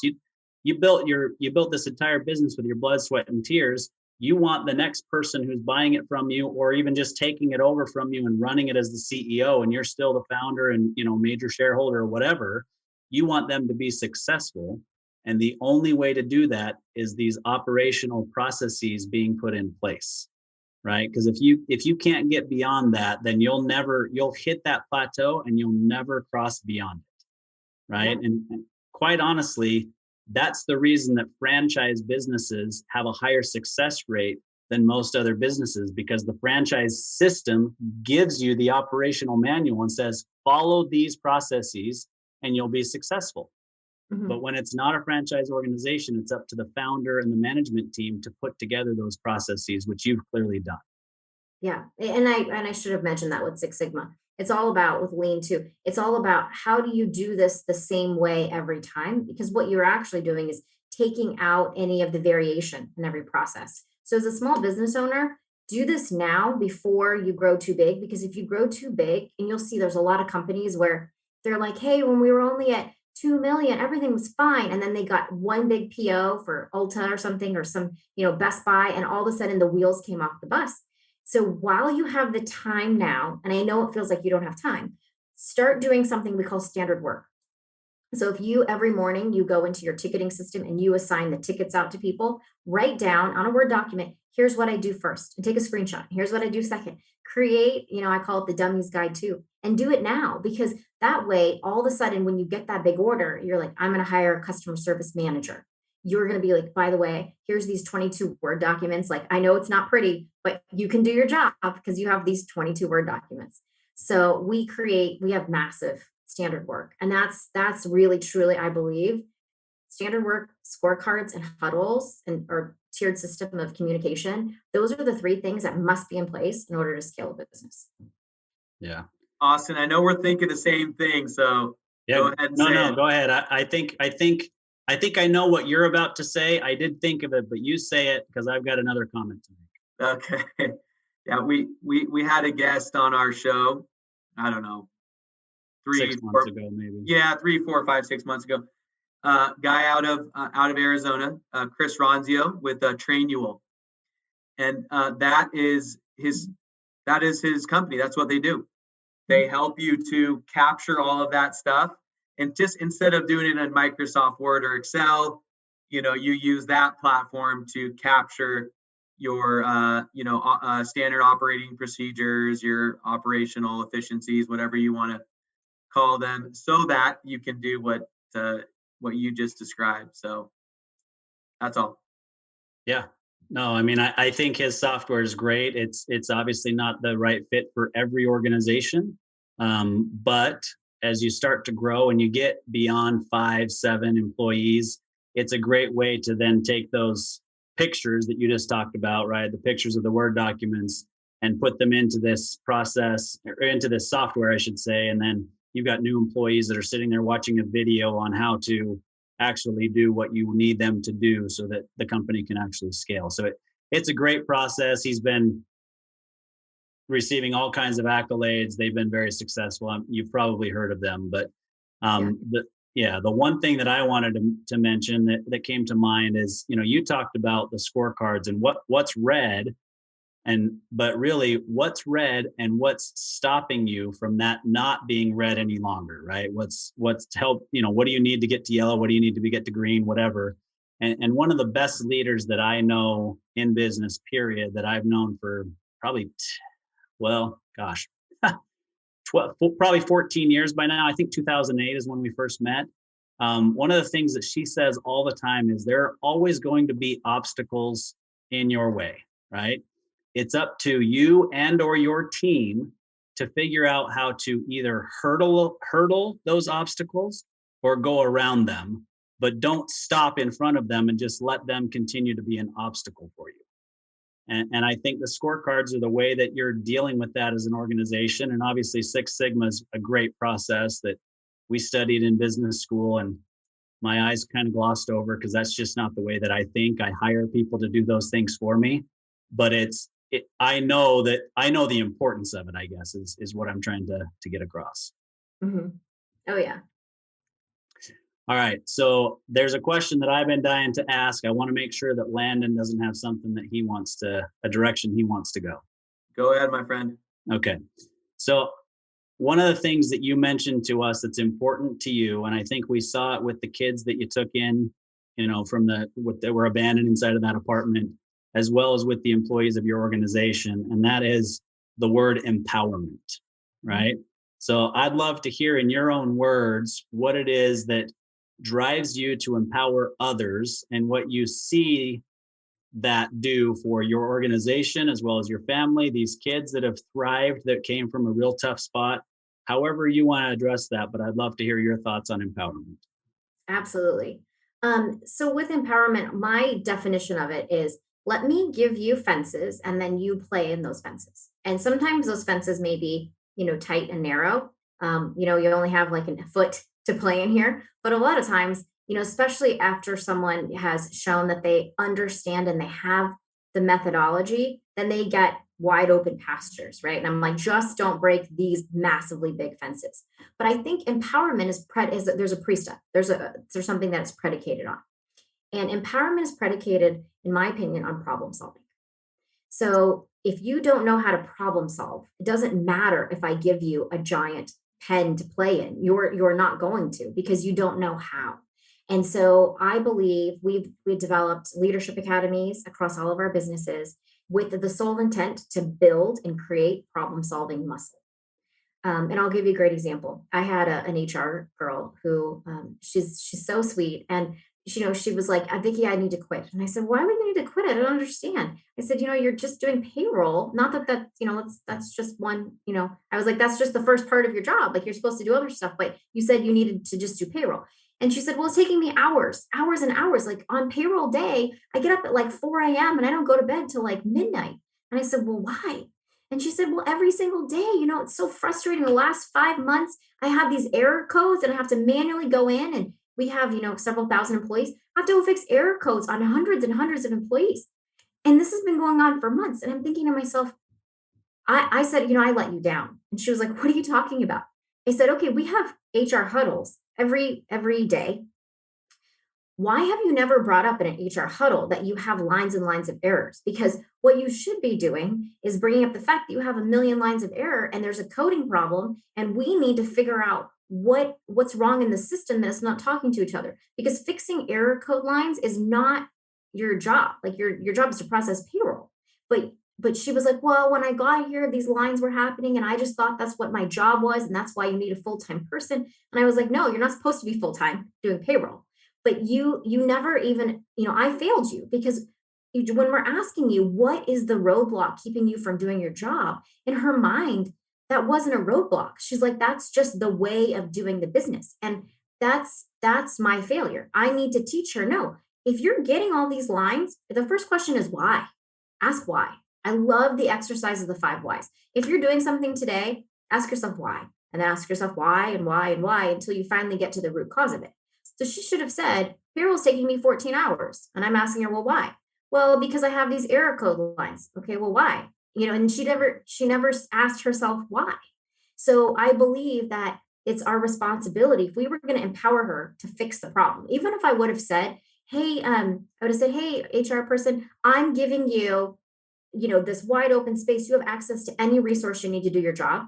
S2: You built this entire business with your blood, sweat, and tears. You want the next person who's buying it from you, or even just taking it over from you and running it as the CEO, and you're still the founder and major shareholder or whatever. You want them to be successful, and the only way to do that is these operational processes being put in place, right? Because if you can't get beyond that, then you'll hit that plateau and you'll never cross beyond it, right? Yeah. And quite honestly, that's the reason that franchise businesses have a higher success rate than most other businesses, because the franchise system gives you the operational manual and says, follow these processes and you'll be successful. Mm-hmm. But when it's not a franchise organization, it's up to the founder and the management team to put together those processes, which you've clearly done.
S3: Yeah. And I should have mentioned that with Six Sigma. It's all about, with Lean too, it's all about how do you do this the same way every time? Because what you're actually doing is taking out any of the variation in every process. So as a small business owner, do this now before you grow too big, because if you grow too big, and you'll see there's a lot of companies where they're like, hey, when we were only at 2 million, everything was fine. And then they got one big PO for Ulta or something, or some, Best Buy. And all of a sudden the wheels came off the bus. So while you have the time now, and I know it feels like you don't have time, start doing something we call standard work. So if you every morning you go into your ticketing system and you assign the tickets out to people, write down on a Word document, here's what I do first, and take a screenshot. Here's what I do second. Create, I call it the dummies guide too, and do it now, because that way, all of a sudden, when you get that big order, you're like, I'm going to hire a customer service manager. You're going to be like, by the way, here's these 22 Word documents. Like, I know it's not pretty, but you can do your job because you have these 22 Word documents. So we have massive standard work. And that's really, truly, I believe, standard work, scorecards, and huddles, or tiered system of communication. Those are the three things that must be in place in order to scale a business.
S2: Yeah.
S4: Austin, I know we're thinking the same thing. So
S2: yeah,
S4: go ahead and
S2: go ahead. I think I know what you're about to say. I did think of it, but you say it, because I've got another comment to make.
S4: Okay. Yeah, we had a guest on our show, I don't know,
S2: 6 months ago, maybe.
S4: Yeah, 3, 4, 5, 6 months ago. Guy out of Arizona, Chris Ronzio with Trainual, and that is his company. That's what they do. They help you to capture all of that stuff, and just instead of doing it in Microsoft Word or Excel, you use that platform to capture your standard operating procedures, your operational efficiencies, whatever you want to call them, so that you can do what you just described. So that's all.
S2: Yeah. No, I mean, I think his software is great. It's obviously not the right fit for every organization. But as you start to grow and you get beyond 5, 7 employees, it's a great way to then take those pictures that you just talked about, right? The pictures of the Word documents, and put them into this process, or into this software, I should say. And then you've got new employees that are sitting there watching a video on how to actually do what you need them to do so that the company can actually scale. So it's a great process. He's been receiving all kinds of accolades. They've been very successful. You've probably heard of them, but the one thing that I wanted to mention that came to mind is, you talked about the scorecards and what's red, but really what's red and what's stopping you from that not being red any longer, right? What's help, what do you need to get to yellow? What do you need to get to green, whatever. And one of the best leaders that I know in business, period, that I've known for probably, probably 14 years by now. I think 2008 is when we first met. One of the things that she says all the time is there are always going to be obstacles in your way, right? It's up to you and or your team to figure out how to either hurdle those obstacles or go around them, but don't stop in front of them and just let them continue to be an obstacle for you. And I think the scorecards are the way that you're dealing with that as an organization. And obviously Six Sigma is a great process that we studied in business school, and my eyes kind of glossed over because that's just not the way that I think. I hire people to do those things for me, but I know the importance of it, I guess, is what I'm trying to get across.
S3: Mm-hmm. Oh yeah.
S2: All right. So there's a question that I've been dying to ask. I want to make sure that Landon doesn't have something that a direction he wants to go.
S4: Go ahead, my friend. Okay.
S2: So one of the things that you mentioned to us that's important to you, and I think we saw it with the kids that you took in, that were abandoned inside of that apartment, as well as with the employees of your organization, and that is the word empowerment, right? So I'd love to hear in your own words what it is that drives you to empower others and what you see that do for your organization as well as your family, these kids that have thrived, that came from a real tough spot, however you want to address that. But I'd love to hear your thoughts on empowerment.
S3: Absolutely. So with empowerment, my definition of it is, let me give you fences and then you play in those fences. And sometimes those fences may be, tight and narrow. You only have like a foot to play in here. But a lot of times, especially after someone has shown that they understand and they have the methodology, then they get wide open pastures, right? And I'm like, just don't break these massively big fences. But I think empowerment is there's a precept. There's something that's predicated on. And empowerment is predicated, in my opinion, on problem solving. So if you don't know how to problem solve, it doesn't matter if I give you a giant pen to play in. You're not going to, because you don't know how. And so I believe we've developed leadership academies across all of our businesses with the sole intent to build and create problem solving muscle. And I'll give you a great example. I had an HR girl who she's so sweet, and she was like, Vicki, I need to quit. And I said, why would you need to quit? I don't understand. I said, you're just doing payroll. Not that that's just one. I was like, that's just the first part of your job. Like, you're supposed to do other stuff, but you said you needed to just do payroll. And she said, well, it's taking me hours and hours. Like, on payroll day, I get up at like 4 a.m. and I don't go to bed till like midnight. And I said, well, why? And she said, well, every single day, it's so frustrating. The last 5 months, I have these error codes and I have to manually go in, and we have, several thousand employees. I have to go fix error codes on hundreds and hundreds of employees. And this has been going on for months. And I'm thinking to myself, I said, I let you down. And she was like, what are you talking about? I said, okay, we have HR huddles every day. Why have you never brought up in an HR huddle that you have lines and lines of errors? Because what you should be doing is bringing up the fact that you have a million lines of error and there's a coding problem, and we need to figure out what's wrong in the system that's not talking to each other. Because fixing error code lines is not your job. Like, your job is to process payroll. But she was like, well, when I got here, these lines were happening, and I just thought that's what my job was, and that's why you need a full-time person. And I was like, no, you're not supposed to be full-time doing payroll. But you never even, I failed you, because when we're asking you, what is the roadblock keeping you from doing your job? In her mind, that wasn't a roadblock. She's like, that's just the way of doing the business. And that's my failure. I need to teach her, no, if you're getting all these lines, the first question is why? Ask why. I love the exercise of the 5 whys. If you're doing something today, ask yourself why, and then ask yourself why and why and why until you finally get to the root cause of it. So she should have said, payroll's taking me 14 hours. And I'm asking her, well, why? Well, because I have these error code lines. Okay, well, why? And she never asked herself why. So I believe that it's our responsibility, if we were going to empower her to fix the problem. Even if I would have said, hey, I would have said, hey, HR person, I'm giving you, this wide open space. You have access to any resource you need to do your job.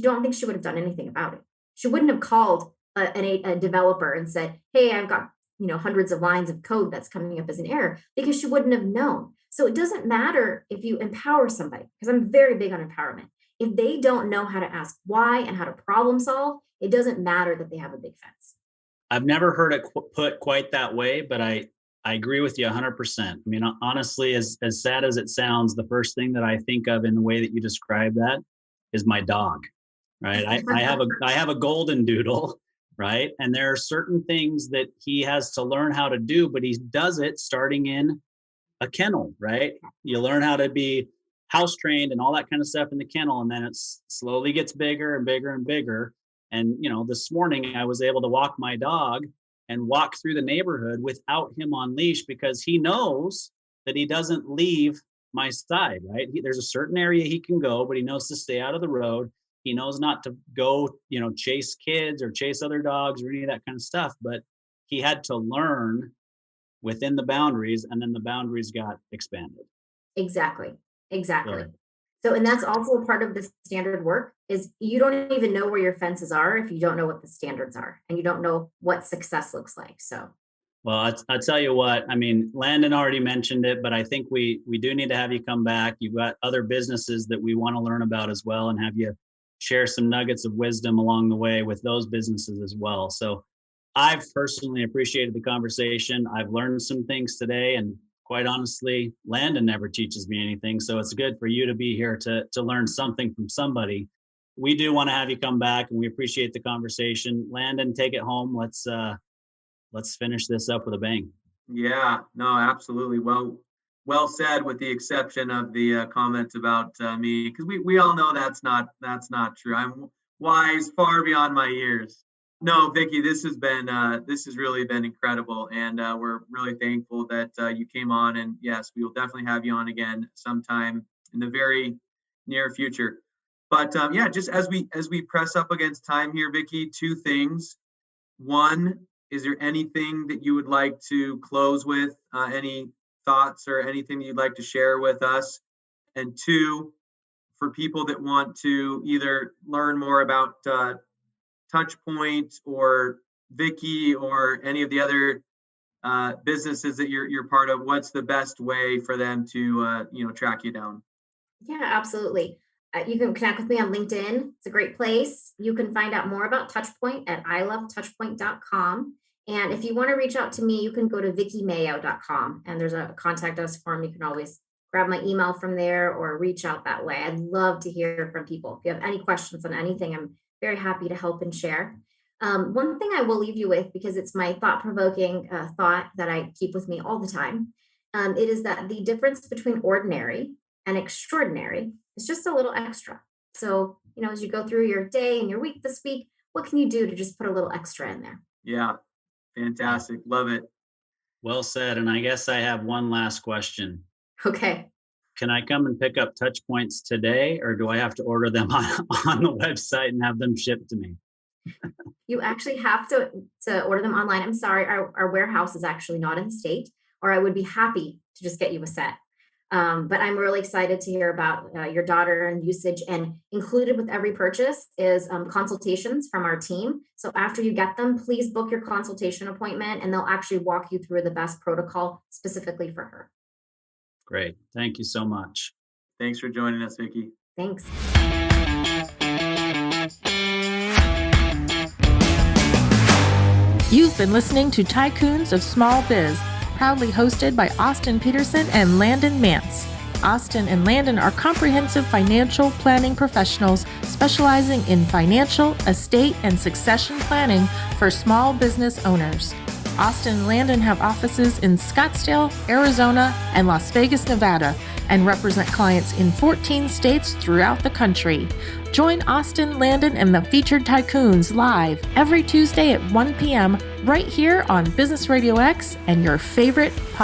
S3: Don't think she would have done anything about it. She wouldn't have called a developer and said, hey, I've got, hundreds of lines of code that's coming up as an error, because she wouldn't have known. So it doesn't matter if you empower somebody, because I'm very big on empowerment. If they don't know how to ask why and how to problem solve, it doesn't matter that they have a big fence.
S2: I've never heard it put quite that way, but I agree with you 100%. I mean, honestly, as sad as it sounds, the first thing that I think of in the way that you describe that is my dog, right? I have a golden doodle, right? And there are certain things that he has to learn how to do, but he does it starting in a kennel, right? You learn how to be house trained and all that kind of stuff in the kennel, and then it slowly gets bigger and bigger and bigger. And this morning I was able to walk my dog and walk through the neighborhood without him on leash, because he knows that he doesn't leave my side, right? There's a certain area he can go, but he knows to stay out of the road. He knows not to go, chase kids or chase other dogs or any of that kind of stuff. But he had to learn within the boundaries, and then the boundaries got expanded.
S3: Exactly.
S2: Yeah.
S3: So, and that's also a part of the standard work, is you don't even know where your fences are if you don't know what the standards are, and you don't know what success looks like. So,
S2: well, I'll tell you what, I mean, Landon already mentioned it, but I think we do need to have you come back. You've got other businesses that we want to learn about as well, and have you share some nuggets of wisdom along the way with those businesses as well. So I've personally appreciated the conversation. I've learned some things today, and quite honestly, Landon never teaches me anything. So it's good for you to be here to learn something from somebody. We do want to have you come back, and we appreciate the conversation. Landon, take it home. Let's finish this up with a bang.
S4: Yeah, no, absolutely. Well said, with the exception of the comment about me, because we all know that's not true. I'm wise far beyond my years. No, Vicki, this has really been incredible, and we're really thankful that you came on. And yes, we will definitely have you on again sometime in the very near future. But yeah, just as we press up against time here, Vicki, two things. One, is there anything that you would like to close with? Any thoughts or anything you'd like to share with us? And two, for people that want to either learn more about Touchpoint or Vicki or any of the other businesses that you're part of, what's the best way for them to track you down?
S3: Yeah, absolutely. You can connect with me on LinkedIn. It's a great place. You can find out more about Touchpoint at ilovetouchpoint.com. And if you want to reach out to me, you can go to vickimayo.com, and there's a contact us form. You can always grab my email from there or reach out that way. I'd love to hear from people. If you have any questions on anything, I'm very happy to help and share. One thing I will leave you with, because it's my thought-provoking thought that I keep with me all the time, it is that the difference between ordinary and extraordinary is just a little extra. So, as you go through your day and your week this week, what can you do to just put a little extra in there?
S4: Yeah, fantastic. Love it.
S2: Well said. And I guess I have one last question.
S3: Okay.
S2: Can I come and pick up touch points today, or do I have to order them on the website and have them shipped to me?
S3: You actually have to order them online. I'm sorry, our warehouse is actually not in the state, or I would be happy to just get you a set. But I'm really excited to hear about your daughter and usage. And included with every purchase is consultations from our team. So after you get them, please book your consultation appointment, and they'll actually walk you through the best protocol specifically for her.
S2: Great. Thank you so much.
S4: Thanks for joining us, Vicki.
S3: Thanks.
S1: You've been listening to Tycoons of Small Biz, proudly hosted by Austin Peterson and Landon Mance. Austin and Landon are comprehensive financial planning professionals specializing in financial, estate, and succession planning for small business owners. Austin and Landon have offices in Scottsdale, Arizona, and Las Vegas, Nevada, and represent clients in 14 states throughout the country. Join Austin, Landon, and the featured tycoons live every Tuesday at 1 p.m. right here on Business RadioX and your favorite